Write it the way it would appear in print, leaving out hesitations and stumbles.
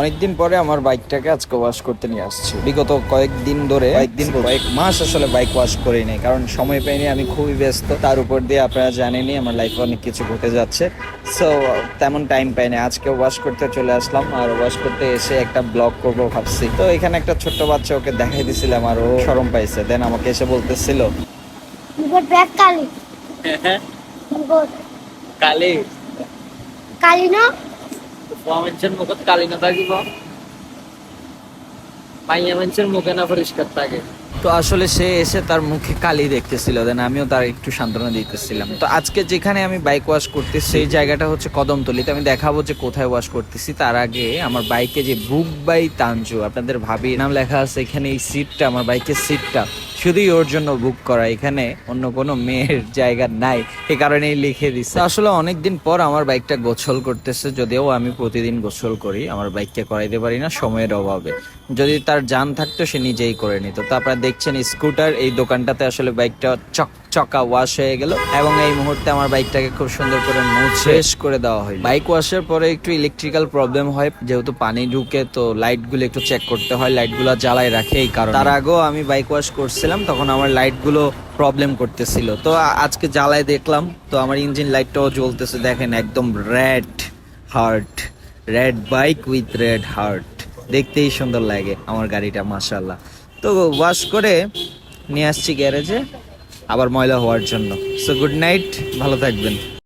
অনেকদিন পরে আমার বাইকটাকে আজকে ওয়াশ করতে নিয়ে আসছি। বিগত কয়েক মাস আসলে বাইক ওয়াশ করি নাই, কারণ সময় পাইনি, আমি খুবই ব্যস্ত। তার উপর দিয়ে আপনারা জানেনই আমার লাইফে অনেক কিছু ঘটে যাচ্ছে, সো তেমন টাইম পাইনি। আজকে ওয়াশ করতে চলে আসলাম, আর ওয়াশ করতে এসে একটা ব্লগ করবো ভাবছি। তো এখানে একটা ছোট্ট বাচ্চা, ওকে দেখাই দিছিলাম আর ও শরম পাইছে, দেন আমাকে এসে বলতেছিল কালি কালি কালি না মানুষের মুখত কালি না থাকিব, মাইয়া মানুষের মুখে না পরিষ্কার থাকে। তো আসলে সে এসে তার মুখে কালি দেখতেছিল, দেন আমিও তার একটু সান্ত্বনা দিতেছিলাম। তো আজকে যেখানে আমি বাইক ওয়াশ করতেছি সেই জায়গাটা হচ্ছে কদমতলিতে। আমি দেখাবো যে কোথায় ওয়াশ করতেছি। তার আগে আমার বাইকে যে বুক বাই তানজু, আপনাদের ভাবি নাম লেখা আছে এখানে। এই সিটটা, আমার বাইকের সিটটা শুধুই ওর জন্য বুক করা, এখানে অন্য কোনো মেয়ের জায়গা নাই, এ কারণেই লিখে দিচ্ছে। আসলে অনেকদিন পর আমার বাইকটা গোসল করতেছে, যদিও আমি প্রতিদিন গোসল করি, আমার বাইককে করাইতে পারি না সময়ের অভাবে। যদি তার জান থাকতো সে নিজেই করে নিত। তো আপনারা দেখছেন স্কুটার, এই দোকানটাতে আসলে বাইকটা চকচকা ওয়াশ হয়ে গেল, এবং এই মুহূর্তে আমার বাইকটাকে খুব সুন্দর করে মুছে ফ্রেশ করে দেওয়া হয়। বাইক ওয়াশের পরে একটু ইলেকট্রিক্যাল প্রবলেম হয়, যেহেতু পানি ঢুকে, তো লাইটগুলো একটু চেক করতে হয়, লাইটগুলো জ্বালায় রাখে এই কারণে। তার আগেও আমি বাইক ওয়াশ করছিলাম, তখন আমার লাইটগুলো প্রবলেম করতেছিল, তো আজকে জ্বালায় দেখলাম, তো আমার ইঞ্জিন লাইটটাও জ্বলতেছে। দেখেন একদম red bike with red heart, দেখতেই সুন্দর লাগে আমার গাড়িটা, মাশাআল্লাহ। তো ওয়াশ করে নিয়ে আসছি গ্যারেজে আবার ময়লা হওয়ার জন্য। সো গুড নাইট, ভালো থাকবেন।